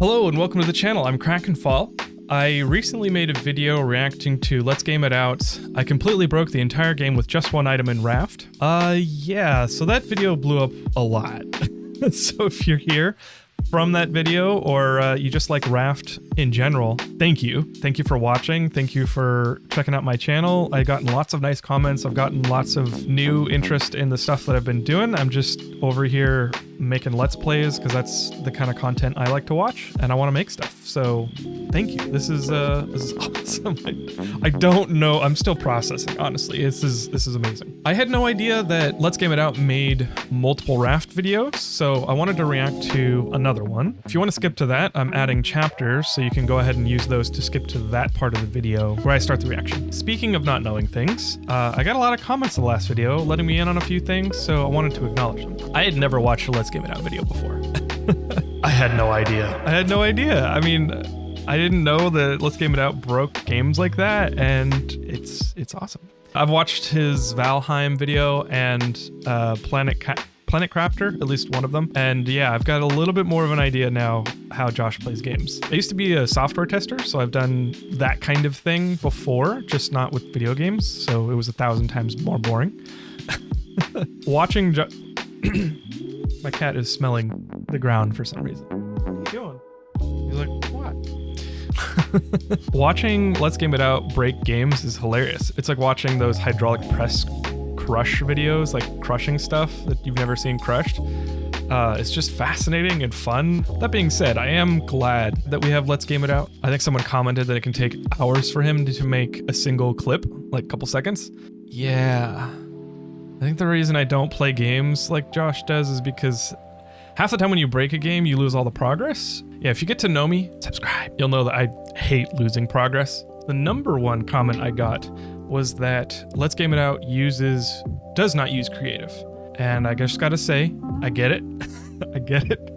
Hello and welcome to the channel. I'm Krakenfall. I recently made a video reacting to Let's Game It Out. I completely broke the entire game with just one item in Raft. Yeah, so that video blew up a lot. So if you're here from that video, or you just like Raft in general, thank you. Thank you for watching. Thank you for checking out my channel. I've gotten lots of nice comments. I've gotten lots of new interest in the stuff that I've been doing. I'm just over here making Let's Plays because that's the kind of content I like to watch, and I want to make stuff. So thank you. This is awesome. I don't know. I'm still processing, honestly. This is amazing. I had no idea that Let's Game It Out made multiple Raft videos, so I wanted to react to another one. If you want to skip to that, I'm adding chapters, so you can go ahead and use those to skip to that part of the video where I start the reaction. Speaking of not knowing things, I got a lot of comments in the last video letting me in on a few things, so I wanted to acknowledge them. I had never watched a Let's Game It Out video before. I had no idea. I mean, I didn't know that Let's Game It Out broke games like that, and it's awesome. I've watched his Valheim video and Planet Crafter, at least one of them, and yeah, I've got a little bit more of an idea now how Josh plays games. I used to be a software tester, so I've done that kind of thing before, just not with video games, so it was 1,000 times more boring. Watching my cat is smelling the ground for some reason. What are you doing? He's like, what? Watching Let's Game It Out break games is hilarious. It's like watching those hydraulic press crush videos, like crushing stuff that you've never seen crushed. It's just fascinating and fun. That being said, I am glad that we have Let's Game It Out. I think someone commented that it can take hours for him to make a single clip, like a couple seconds. Yeah. I think the reason I don't play games like Josh does is because half the time when you break a game, you lose all the progress. Yeah, if you get to know me, subscribe. You'll know that I hate losing progress. The number one comment I got was that Let's Game It Out does not use creative. And I just gotta say, I get it. I get it.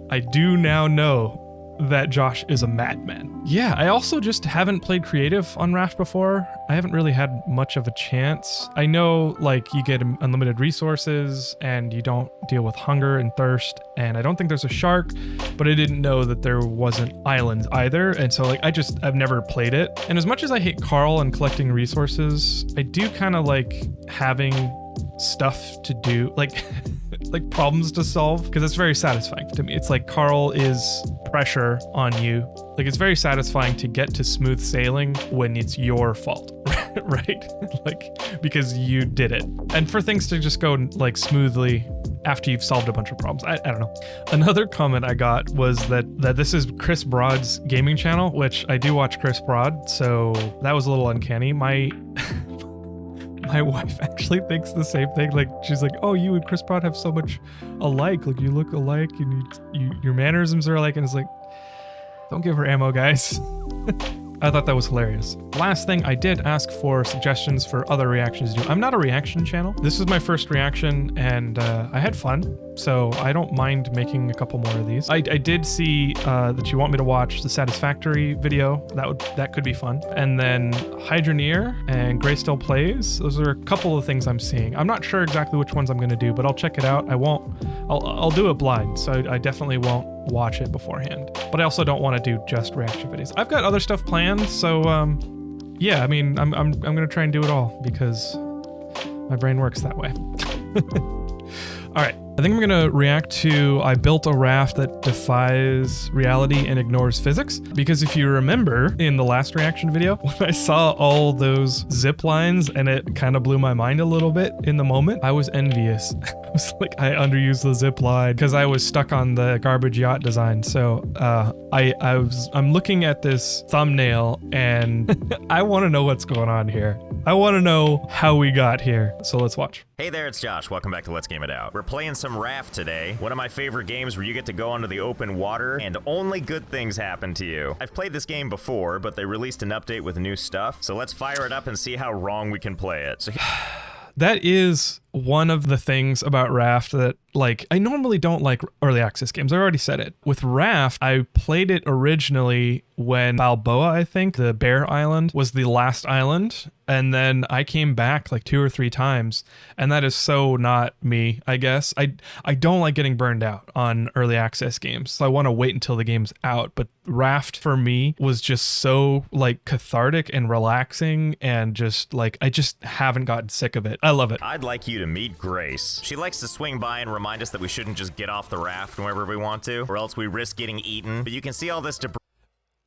I do now know that Josh is a madman. Yeah, I also just haven't played creative on Raft before. I haven't really had much of a chance. I know, like, you get unlimited resources and you don't deal with hunger and thirst, and I don't think there's a shark, but I didn't know that there wasn't islands either, and so, like, I've never played it. And as much as I hate Carl and collecting resources, I do kind of like having stuff to do, like like problems to solve, because it's very satisfying to me. It's like Carl is pressure on you. Like, it's very satisfying to get to smooth sailing when it's your fault, right? Like, because you did it. And for things to just go like smoothly after you've solved a bunch of problems. I don't know. Another comment I got was that this is Chris Broad's gaming channel, which I do watch Chris Broad, so that was a little uncanny. My wife actually thinks the same thing. Like, she's like, oh, you and Chris Broad have so much alike. Like, you look alike and your mannerisms are alike. And it's like, don't give her ammo, guys. I thought that was hilarious. Last thing, I did ask for suggestions for other reactions to do. I'm not a reaction channel. This is my first reaction, and I had fun, so I don't mind making a couple more of these. I did see that you want me to watch the Satisfactory video. That could be fun. And then Hydroneer and Gray Still Plays. Those are a couple of things I'm seeing. I'm not sure exactly which ones I'm gonna do, but I'll check it out. I'll do it blind, so I definitely won't watch it beforehand. But I also don't want to do just reaction videos. I've got other stuff planned, so yeah, I mean, I'm gonna try and do it all because my brain works that way. All right, I think I'm gonna react to I built a raft that defies reality and ignores physics. Because if you remember in the last reaction video, when I saw all those zip lines and it kind of blew my mind a little bit in the moment, I was envious. I was like, I underused the zip line because I was stuck on the garbage yacht design. So I'm looking at this thumbnail and I want to know what's going on here. I want to know how we got here. So let's watch. Hey there, it's Josh. Welcome back to Let's Game It Out. We're playing some Raft today, one of my favorite games where you get to go onto the open water and only good things happen to you. I've played this game before, but they released an update with new stuff, so let's fire it up and see how wrong we can play it. So that is one of the things about Raft that, like, I normally don't like early access games. I already said it. With Raft, I played it originally when Balboa, I think, the Bear Island, was the last island. And then I came back like 2 or 3 times. And that is so not me, I guess. I don't like getting burned out on early access games. So I want to wait until the game's out. But Raft for me was just so like cathartic and relaxing, and just like I just haven't gotten sick of it. I love it. I'd like you to meet Grace. She likes to swing by and remind us that we shouldn't just get off the raft whenever we want to, or else we risk getting eaten. But you can see all this debris.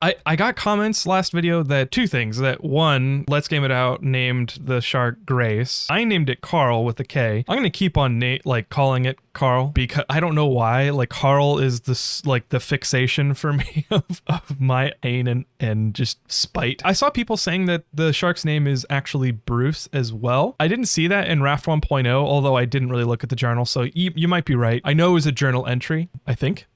I got comments last video that 2 things. That one, Let's Game It Out named the shark Grace. I named it Carl with a K. I'm gonna keep on calling it Carl because I don't know why. Like Carl is this like the fixation for me of my aim and just spite. I saw people saying that the shark's name is actually Bruce as well. I didn't see that in Raft 1.0, although I didn't really look at the journal. So you might be right. I know it was a journal entry, I think.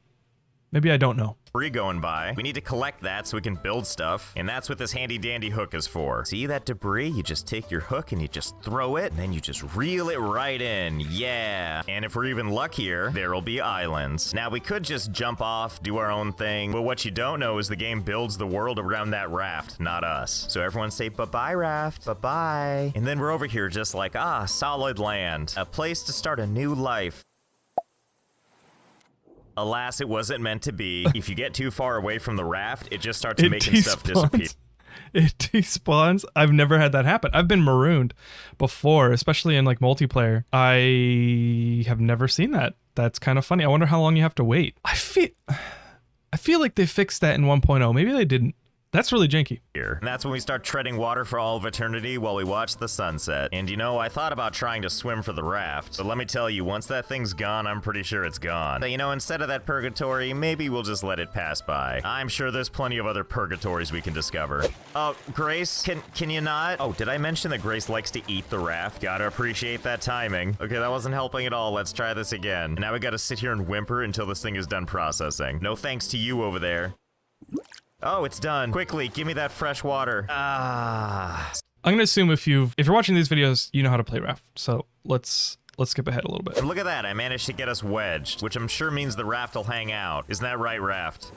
Maybe I don't know. Going by. We need to collect that so we can build stuff, and that's what this handy dandy hook is for. See that debris? You just take your hook and you just throw it, and then you just reel it right in. Yeah. And if we're even luckier, there'll be islands. Now we could just jump off, do our own thing, but what you don't know is the game builds the world around that raft, not us. So everyone say bye-bye, Raft, bye-bye. And then we're over here just like, solid land, a place to start a new life. Alas, it wasn't meant to be. If you get too far away from the raft, it just starts making stuff disappear. It despawns. I've never had that happen. I've been marooned before, especially in like multiplayer. I have never seen that. That's kind of funny. I wonder how long you have to wait. I feel like they fixed that in 1.0. Maybe they didn't. That's really janky. And that's when we start treading water for all of eternity while we watch the sunset. And you know, I thought about trying to swim for the raft, but let me tell you, once that thing's gone, I'm pretty sure it's gone. But you know, instead of that purgatory, maybe we'll just let it pass by. I'm sure there's plenty of other purgatories we can discover. Oh, Grace, can you not? Oh, did I mention that Grace likes to eat the raft? Gotta appreciate that timing. Okay, that wasn't helping at all. Let's try this again. Now we gotta sit here and whimper until this thing is done processing. No thanks to you over there. Oh, it's done. Quickly, give me that fresh water. I'm gonna assume if you're watching these videos, you know how to play Raft. So let's skip ahead a little bit. Look at that, I managed to get us wedged, which I'm sure means the raft will hang out. Isn't that right, Raft?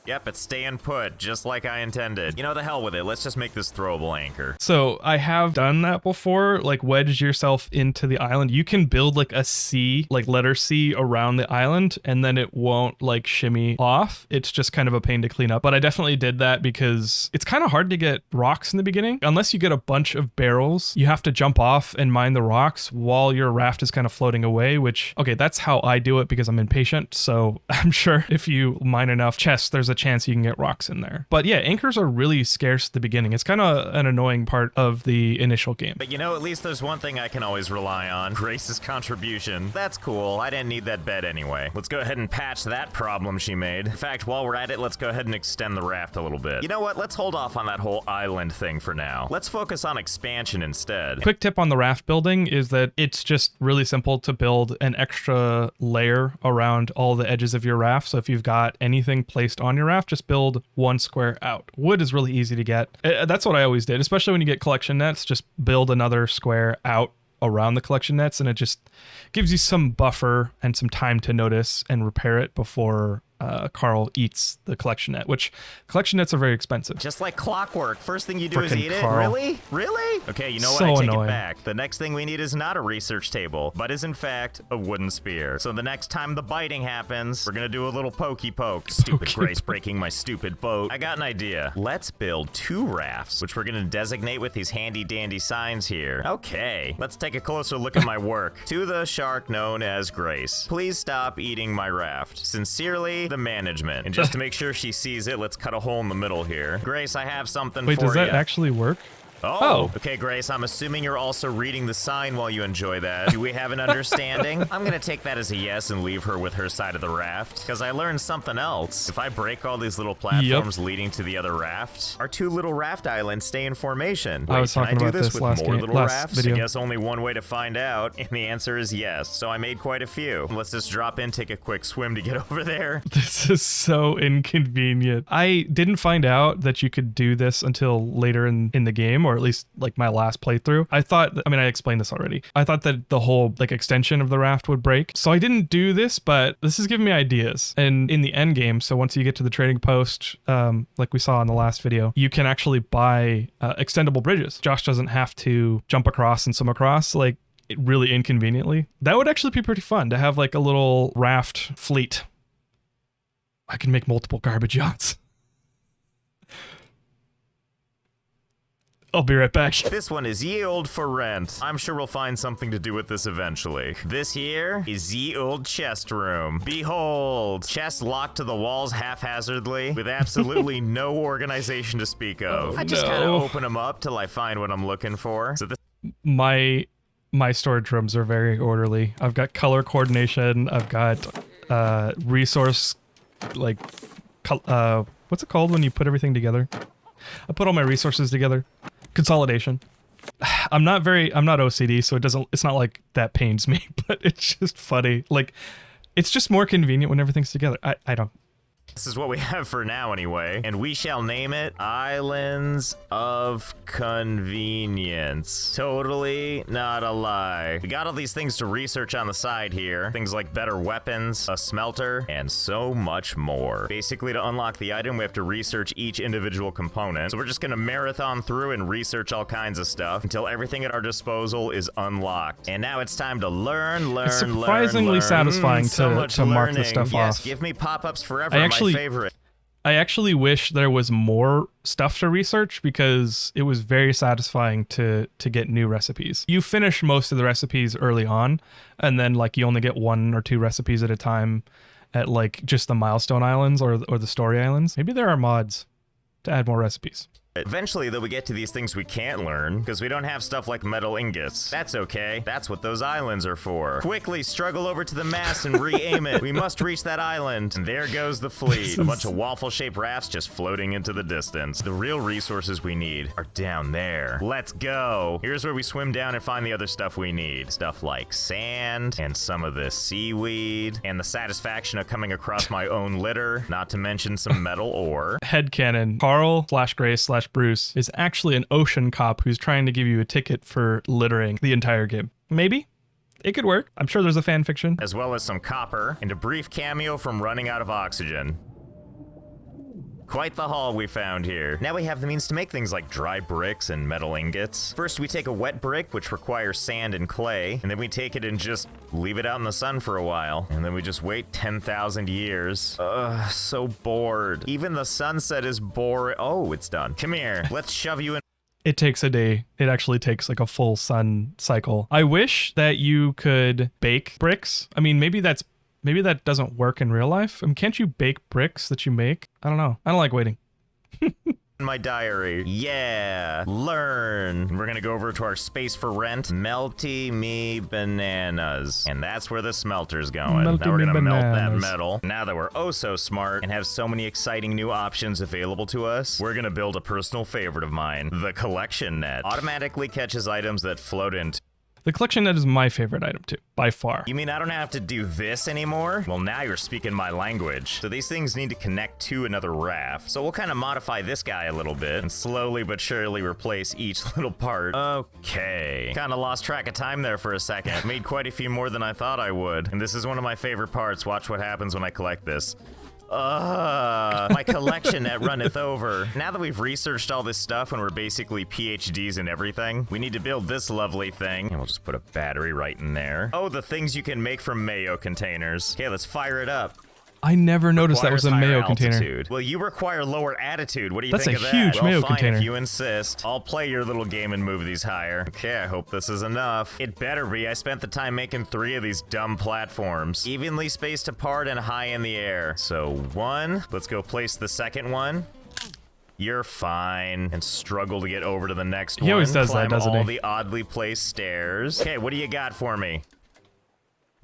Yep, it's staying put, just like I intended. You know, the hell with it. Let's just make this throwable anchor. So I have done that before, like wedge yourself into the island. You can build like a C, like letter C around the island, and then it won't like shimmy off. It's just kind of a pain to clean up. But I definitely did that because it's kind of hard to get rocks in the beginning. Unless you get a bunch of barrels, you have to jump off and mine the rocks while your raft is kind of floating away, which, okay, that's how I do it because I'm impatient. So I'm sure if you mine enough chests, there's a chance you can get rocks in there. But yeah, anchors are really scarce at the beginning. It's kind of an annoying part of the initial game. But you know, at least there's one thing I can always rely on. Grace's contribution. That's cool. I didn't need that bed anyway. Let's go ahead and patch that problem she made. In fact, while we're at it, let's go ahead and extend the raft a little bit. You know what? Let's hold off on that whole island thing for now. Let's focus on expansion instead. Quick tip on the raft building is that it's just really simple to build an extra layer around all the edges of your raft. So if you've got anything placed on your raft, just build one square out. Wood is really easy to get. That's what I always did, especially when you get collection nets. Just build another square out around the collection nets, and it just gives you some buffer and some time to notice and repair it before Carl eats the collection net, which collection nets are very expensive. Just like clockwork. First thing you do is Frickin' eat Carl. it? Really? Really? Okay, you know what? So I take annoying. it back. The next thing we need is not a research table, but is in fact a wooden spear. So the next time the biting happens, we're gonna do a little pokey poke. Stupid Grace breaking my stupid boat. I got an idea. Let's build 2 rafts, which we're gonna designate with these handy dandy signs here. Okay, let's take a closer look at my work. To the shark known as Grace, please stop eating my raft. Sincerely, the management. And just to make sure she sees it, let's cut a hole in the middle here. Grace, I have something for you. Wait, does that actually work? Oh. Okay, Grace, I'm assuming you're also reading the sign while you enjoy that. Do we have an understanding? I'm gonna take that as a yes and leave her with her side of the raft, because I learned something else. If I break all these little platforms leading to the other raft, our 2 little raft islands stay in formation. Wait, I was talking can I do about this this with last more little rafts? video. I guess only one way to find out, and the answer is yes. So I made quite a few. Let's just drop in, take a quick swim to get over there. This is so inconvenient. I didn't find out that you could do this until later in the game, or at least like my last playthrough. I thought, I mean, I explained this already. I thought that the whole like extension of the raft would break. So I didn't do this, but this is giving me ideas. And in the end game, so once you get to the trading post, like we saw in the last video, you can actually buy extendable bridges. Josh doesn't have to jump across and swim across like really inconveniently. That would actually be pretty fun to have like a little raft fleet. I can make multiple garbage yachts. I'll be right back. This one is ye old for rent. I'm sure we'll find something to do with this eventually. This here is ye old chest room. Behold, chest locked to the walls haphazardly with absolutely no organization to speak of. I just kind of open them up till I find what I'm looking for. So this my storage rooms are very orderly. I've got color coordination. I've got resource, like, what's it called when you put everything together? I put all my resources together. Consolidation. I'm not OCD, so it's not like that pains me, but it's just funny. Like, it's just more convenient when everything's together. I don't. This is what we have for now anyway, and we shall name it Islands of Convenience. Totally not a lie. We got all these things to research on the side here. Things like better weapons, a smelter, and so much more. Basically, to unlock the item, we have to research each individual component. So we're just gonna marathon through and research all kinds of stuff until everything at our disposal is unlocked. And now it's time to learn, it's surprisingly satisfying to mark the stuff off. Give me pop-ups forever. My favorite. I actually wish there was more stuff to research because it was very satisfying to get new recipes. You finish most of the recipes early on, and then like you only get 1 or 2 recipes at a time at like just the milestone islands or the story islands. Maybe there are mods to add more recipes. Eventually, though, we get to these things we can't learn, because we don't have stuff like metal ingots. That's okay. That's what those islands are for. Quickly struggle over to the mast and re-aim it. We must reach that island. And there goes the fleet. A bunch of waffle-shaped rafts just floating into the distance. The real resources we need are down there. Let's go. Here's where we swim down and find the other stuff we need. Stuff like sand, and some of this seaweed, and the satisfaction of coming across my own litter, not to mention some metal ore. Headcanon. Carl/Grace/Bruce is actually an ocean cop who's trying to give you a ticket for littering the entire game. Maybe? It could work. I'm sure there's a fan fiction. As well as some copper, and a brief cameo from running out of oxygen. Quite the haul we found here. Now we have the means to make things like dry bricks and metal ingots. First, we take a wet brick, which requires sand and clay, and then we take it and just leave it out in the sun for a while. And then we just wait 10,000 years. Ugh, so bored. Even the sunset is boring. Oh, it's done. Come here. Let's shove you in. It takes a day. It actually takes like a full sun cycle. I wish that you could bake bricks. I mean, maybe that doesn't work in real life. Can't you bake bricks that you make? I don't know. I don't like waiting. My diary. Yeah. Learn. We're gonna go over to our space for rent. Melty me bananas. And that's where the smelter's going. Now we're gonna melt that metal. Now that we're oh so smart and have so many exciting new options available to us, we're gonna build a personal favorite of mine. The collection net. Automatically catches items that float into. The collection net is my favorite item too, by far. You mean I don't have to do this anymore? Well, now you're speaking my language. So these things need to connect to another raft. So we'll kind of modify this guy a little bit and slowly but surely replace each little part. Okay. Kind of lost track of time there for a second. Made quite a few more than I thought I would. And this is one of my favorite parts. Watch what happens when I collect this. My collection net runneth over. Now that we've researched all this stuff and we're basically PhDs in everything, we need to build this lovely thing. And we'll just put a battery right in there. Oh, the things you can make from mayo containers. Okay, let's fire it up. I never noticed that was a mayo container. Well, you require lower attitude. What do you think of that? That's a huge mayo container. If you insist. I'll play your little game and move these higher. Okay, I hope this is enough. It better be. I spent the time making 3 of these dumb platforms. Evenly spaced apart and high in the air. So 1. Let's go place the second one. You're fine. And struggle to get over to the next one. He always does that, doesn't he? Climb all the oddly placed stairs. Okay, what do you got for me?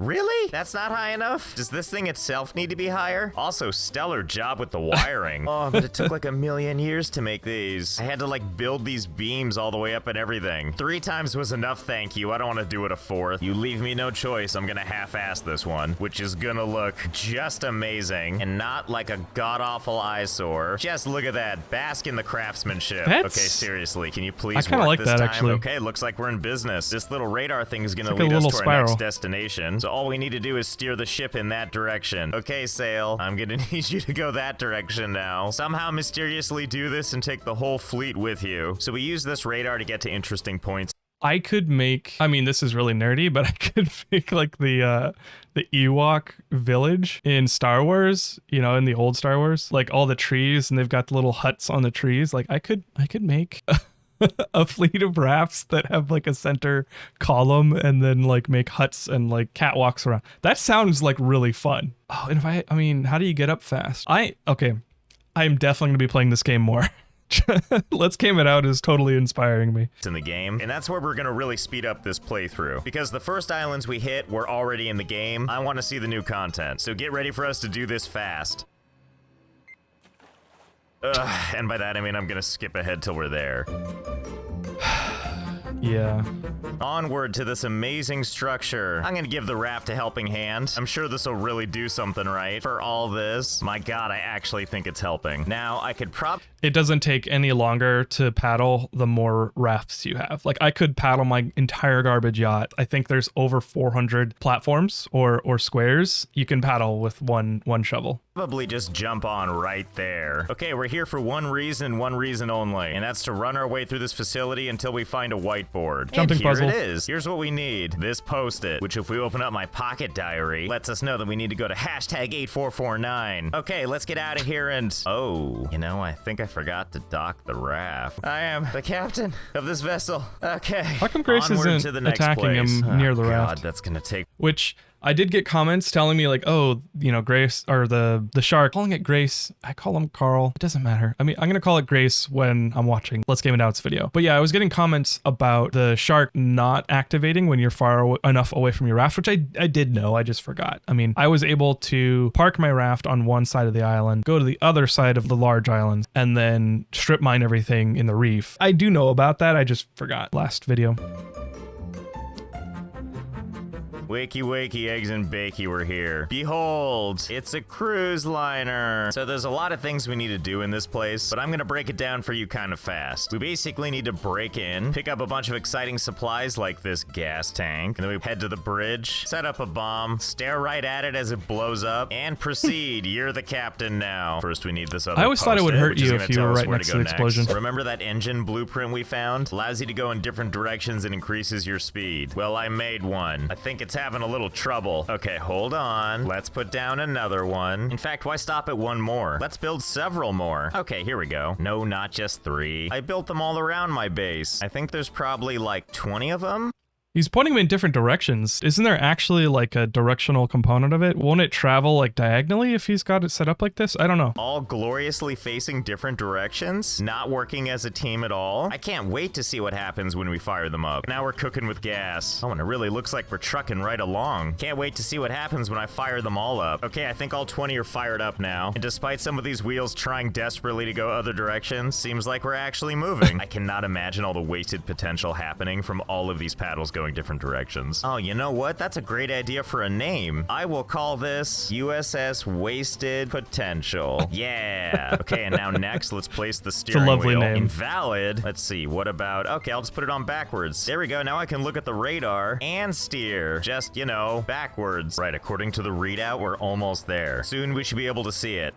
Really? That's not high enough? Does this thing itself need to be higher? Also, stellar job with the wiring. Oh, but it took like a million years to make these. I had to like build these beams all the way up and everything. 3 times was enough, thank you. I don't want to do it a 4th. You leave me no choice. I'm gonna half-ass this one, which is gonna look just amazing and not like a god-awful eyesore. Just look at that. Bask in the craftsmanship. Okay, seriously, can you please I work like this that, time? Actually. Okay, looks like we're in business. This little radar thing is gonna like lead us to spiral. our next destination. So all we need to do is steer the ship in that direction. Okay, Sail, I'm gonna need you to go that direction now. Somehow mysteriously do this and take the whole fleet with you. So we use this radar to get to interesting points. I could make, I mean, this is really nerdy, but I could make like the Ewok village in Star Wars, you know, in the old Star Wars, like all the trees and they've got the little huts on the trees. Like I could make a fleet of rafts that have like a center column and then like make huts and like catwalks around. That sounds like really fun. Oh, and I mean, how do you get up fast? Okay, I'm definitely gonna be playing this game more. Let's Game It Out is totally inspiring me. In the game, and that's where we're gonna really speed up this playthrough, because the first islands we hit were already in the game. I want to see the new content, so get ready for us to do this fast. And by that I mean I'm gonna skip ahead till we're there. Yeah. Onward to this amazing structure. I'm gonna give the raft a helping hand. I'm sure this will really do something right for all this. My god, I actually think it's helping. Now, I could It doesn't take any longer to paddle the more rafts you have. Like, I could paddle my entire garbage yacht. I think there's over 400 platforms or squares you can paddle with one shovel. Probably just jump on right there. Okay, we're here for one reason only, and that's to run our way through this facility until we find a whiteboard. Jumping puzzle. Here it is. Here's what we need. This post-it, which if we open up my pocket diary, lets us know that we need to go to #8449. Okay, let's get out of here and... Oh, you know, I think I forgot to dock the raft. I am the captain of this vessel. Okay. How come Grace Onward isn't to the next attacking place. him near the God, raft? that's gonna take... Which... I did get comments telling me like, oh, you know, Grace, or the shark, calling it Grace. I call him Carl. It doesn't matter. I mean, I'm going to call it Grace when I'm watching Let's Game It Out's video. But yeah, I was getting comments about the shark not activating when you're far enough away from your raft, which I did know. I just forgot. I mean, I was able to park my raft on one side of the island, go to the other side of the large island, and then strip mine everything in the reef. I do know about that. I just forgot last video. Wakey, wakey, eggs and bakey, we're here. Behold, it's a cruise liner. So there's a lot of things we need to do in this place, but I'm gonna break it down for you kind of fast. We basically need to break in, pick up a bunch of exciting supplies like this gas tank, and then we head to the bridge, set up a bomb, stare right at it as it blows up, and proceed. You're the captain now. First, we need this other I always thought it would hurt you if you were right next to the explosion. Remember that engine blueprint we found? Allows you to go in different directions and increases your speed. Well, I made one. I think it's having a little trouble. Okay, hold on. Let's put down another one. In fact, why stop at one more? Let's build several more. Okay, here we go. No, not just 3. I built them all around my base. I think there's probably like 20 of them. He's pointing them in different directions. Isn't there actually like a directional component of it? Won't it travel like diagonally if he's got it set up like this? I don't know. All gloriously facing different directions, not working as a team at all. I can't wait to see what happens when we fire them up. Now we're cooking with gas. Oh, and it really looks like we're trucking right along. Can't wait to see what happens when I fire them all up. Okay, I think all 20 are fired up now. And despite some of these wheels trying desperately to go other directions, seems like we're actually moving. I cannot imagine all the wasted potential happening from all of these paddles going different directions. Oh, you know what? That's a great idea for a name. I will call this USS Wasted Potential. Yeah. Okay, and now next, let's place the steering wheel. It's a lovely name. Invalid. Let's see, what about... Okay, I'll just put it on backwards. There we go. Now I can look at the radar and steer. Just, you know, backwards. Right, according to the readout, we're almost there. Soon we should be able to see it.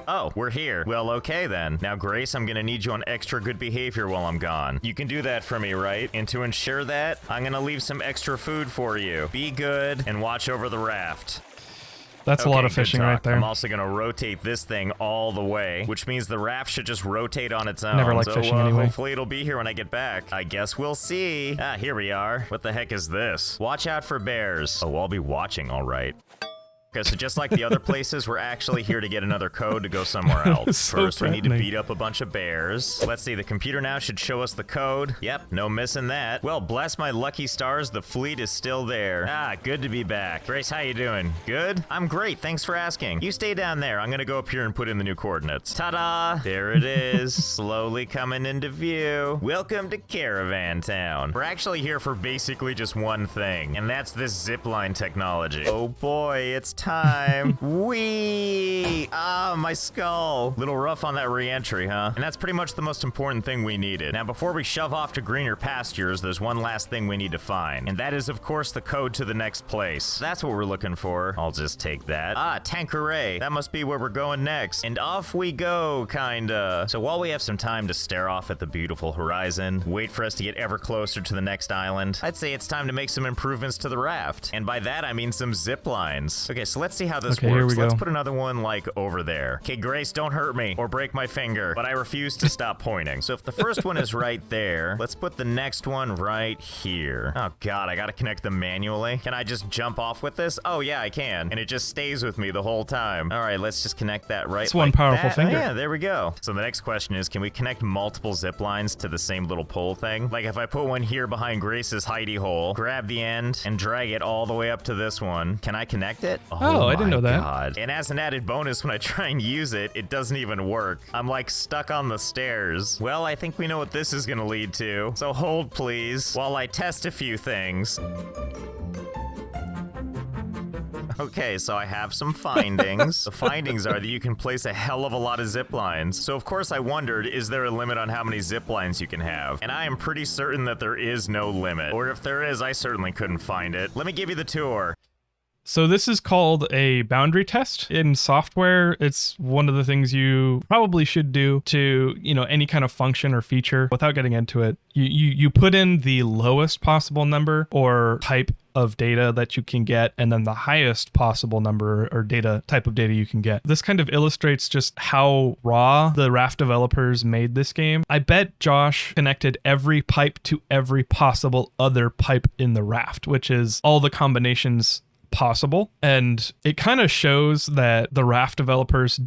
Oh, we're here. Well, okay then. Now, Grace, I'm gonna need you on extra good behavior while I'm gone. You can do that for me, right? And to ensure that, I'm gonna leave some extra food for you. Be good and watch over the raft. That's okay, a lot of fishing right there. I'm also gonna rotate this thing all the way, which means the raft should just rotate on its own. Never liked fishing anyway. Hopefully it'll be here when I get back. I guess we'll see. Ah, here we are. What the heck is this? Watch out for bears. Oh, I'll be watching, all right. Okay, so just like the other places, we're actually here to get another code to go somewhere else. So First, we need to threatening. beat up a bunch of bears. Let's see, the computer now should show us the code. Yep, no missing that. Well, bless my lucky stars, the fleet is still there. Ah, good to be back. Grace, how you doing? Good? I'm great, thanks for asking. You stay down there. I'm gonna go up here and put in the new coordinates. Ta-da! There it is, slowly coming into view. Welcome to Caravan Town. We're actually here for basically just one thing, and that's this zipline technology. Oh boy, it's time. Whee! Ah, my skull. Little rough on that re-entry, huh? And that's pretty much the most important thing we needed. Now, before we shove off to greener pastures, there's one last thing we need to find. And that is, of course, the code to the next place. That's what we're looking for. I'll just take that. Ah, Tanqueray. That must be where we're going next. And off we go, kinda. So while we have some time to stare off at the beautiful horizon, wait for us to get ever closer to the next island, I'd say it's time to make some improvements to the raft. And by that, I mean some zip lines. Okay, so let's see how this Okay, here works. we Let's go. put another one, like, over there. Okay, Grace, don't hurt me or break my finger, but I refuse to stop pointing. So if the first one is right there, let's put the next one right here. Oh, God, I gotta connect them manually. Can I just jump off with this? Oh, yeah, I can. And it just stays with me the whole time. All right, let's just connect that right It's one like powerful that. finger. Yeah, there we go. So the next question is, can we connect multiple zip lines to the same little pole thing? Like if I put one here behind Grace's hidey hole, grab the end, and drag it all the way up to this one, can I connect it? Oh, I didn't my know that. God. And as an added bonus, when I try and use it, it doesn't even work. I'm like stuck on the stairs. Well, I think we know what this is gonna lead to. So hold please, while I test a few things. Okay, so I have some findings. The findings are that you can place a hell of a lot of zip lines. So of course I wondered, is there a limit on how many zip lines you can have? And I am pretty certain that there is no limit. Or if there is, I certainly couldn't find it. Let me give you the tour. So this is called a boundary test in software. It's one of the things you probably should do to, any kind of function or feature. Without getting into it, you put in the lowest possible number or type of data that you can get, and then the highest possible number or type of data you can get. This kind of illustrates just how raw the Raft developers made this game. I bet Josh connected every pipe to every possible other pipe in the Raft, which is all the combinations possible. And it kind of shows that the Raft developers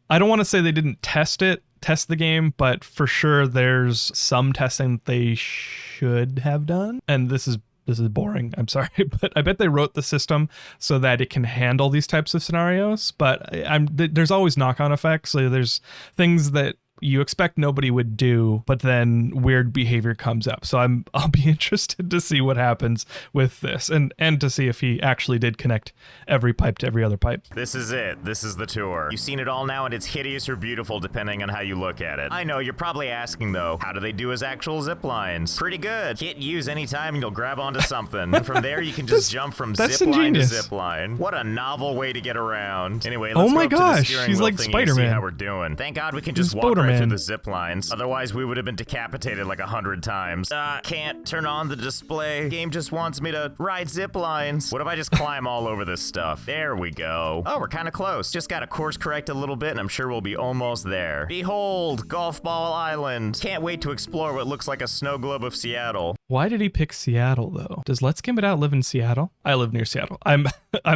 I don't want to say they didn't test the game, but for sure there's some testing that they should have done. And this is boring, I'm sorry, but I bet they wrote the system so that it can handle these types of scenarios. But there's always knock-on effects. So there's things that you expect nobody would do, but then weird behavior comes up. So I'll be interested to see what happens with this, and to see if he actually did connect every pipe to every other pipe. This is it. This is the tour. You've seen it all now, and it's hideous or beautiful depending on how you look at it. I know, you're probably asking though, how do they do his actual zip lines? Pretty good. Hit use anytime and you'll grab onto something. And from there you can just jump from that's zip line to ingenious. zip line. What a novel way to get around. Anyway, Oh let's my go up to the gosh, steering he's wheel like thingy and Spider-Man. see how we're doing. Thank God we can just He's walk right through Spider-Man. the zip lines. Otherwise we would have been decapitated like 100 times. Can't turn on the display. Game just wants me to ride zip lines. What if I just climb all over this stuff? There we go. Oh, we're kind of close. Just got to course correct a little bit and I'm sure we'll be almost there. Behold, Golf Ball Island. Can't wait to explore what looks like a snow globe of Seattle. Why did he pick Seattle though? Does Let's Game It Out live in Seattle? I live near Seattle. I'm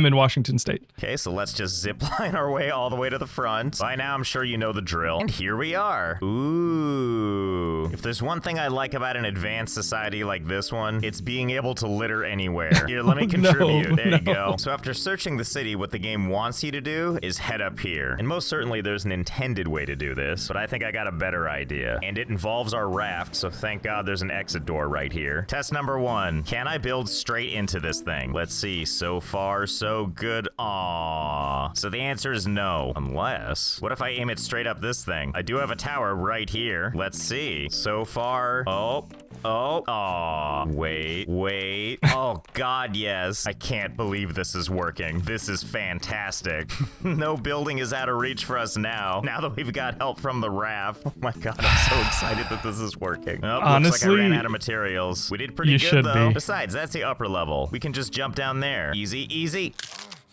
in Washington State. Okay, so let's just zip line our way all the way to the front. By now, I'm sure you know the drill. And here we are. Ooh. If there's one thing I like about an advanced society like this one, it's being able to litter anywhere. Here, let me contribute. There you go. So after searching the city, what the game wants you to do is head up here. And most certainly there's an intended way to do this, but I think I got a better idea. And it involves our raft, so thank God there's an exit door right here. Test number 1. Can I build straight into this thing? Let's see. So far, so good. Aww. So the answer is no. Unless, what if I aim it straight up this thing? I do have a tower right here. Let's see. So far, aw. Wait. Oh God, yes. I can't believe this is working. This is fantastic. No building is out of reach for us now that we've got help from the raft. Oh my God, I'm so excited that this is working. Oh, looks like I Honestly, ran out of materials. We did pretty you good should though. be. Besides, that's the upper level. We can just jump down there. Easy.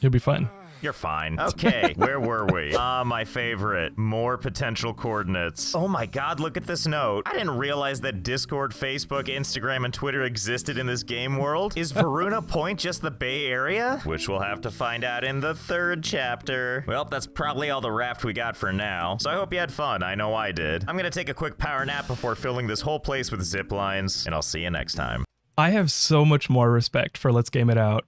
You'll be fine. You're fine. Okay, where were we? My favorite. More potential coordinates. Oh my god, look at this note. I didn't realize that Discord, Facebook, Instagram, and Twitter existed in this game world. Is Varuna Point just the Bay Area? Which we'll have to find out in the 3rd chapter. Well, that's probably all the Raft we got for now. So I hope you had fun. I know I did. I'm gonna take a quick power nap before filling this whole place with zip lines, and I'll see you next time. I have so much more respect for Let's Game It Out.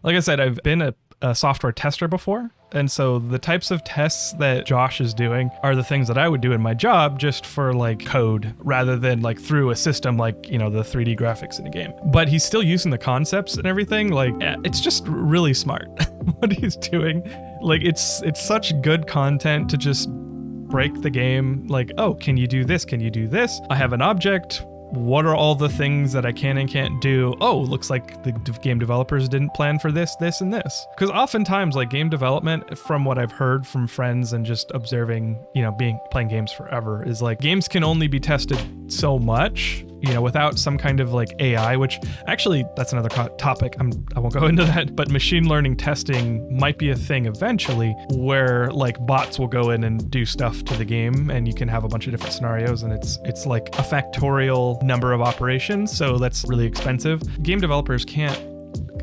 Like I said, I've been a software tester before, and so the types of tests that Josh is doing are the things that I would do in my job just for like code rather than like through a system like, you know, the 3D graphics in a game. But he's still using the concepts and everything. Like, it's just really smart what he's doing. Like, it's such good content to just break the game. Like, oh, can you do this? Can you do this? I have an object. What are all the things that I can and can't do? Oh, looks like the game developers didn't plan for this, this, and this. Because oftentimes, like, game development, from what I've heard from friends and just observing, you know, playing games forever, is like games can only be tested so much, you know, without some kind of like AI, which actually that's another topic. I won't go into that, but machine learning testing might be a thing eventually where like bots will go in and do stuff to the game and you can have a bunch of different scenarios and it's like a factorial number of operations. So that's really expensive. Game developers can't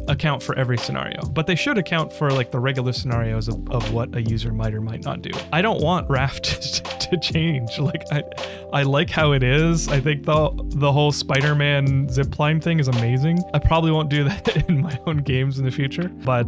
account for every scenario, but they should account for like the regular scenarios of what a user might or might not do. I don't want Raft to change. Like I like how it is. I think the whole Spider-Man zipline thing is amazing. I probably won't do that in my own games in the future, but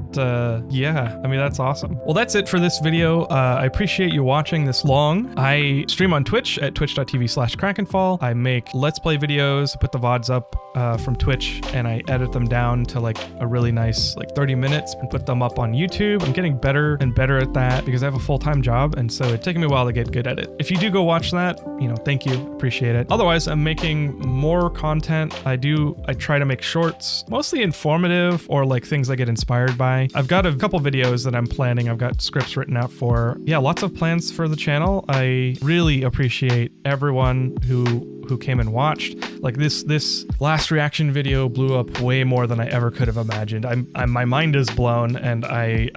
yeah, I mean, that's awesome. Well, that's it for this video. I appreciate you watching this long. I stream on Twitch at twitch.tv/krakenfall. I make Let's Play videos, put the VODs up from Twitch, and I edit them down to like a really nice like 30 minutes and put them up on YouTube. I'm getting better and better at that because I have a full-time job, and so it's taken me a while to get good at it. If you do go watch that, you know, thank you, appreciate it. Otherwise, I'm making more content. I try to make shorts, mostly informative or like things I get inspired by. I've got a couple videos that I'm planning. I've got scripts written out for. Yeah, lots of plans for the channel. I really appreciate everyone who came and watched. Like this last reaction video blew up way more than I ever could have imagined. My mind is blown, and I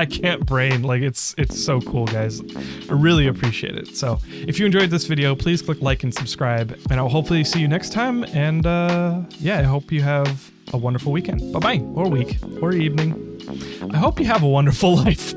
can't brain. Like, it's so cool, guys. I really appreciate it. So if you enjoyed this video, please click like and subscribe, and I'll hopefully see you next time. And yeah, I hope you have a wonderful weekend. Bye-bye, or week, or evening. I hope you have a wonderful life.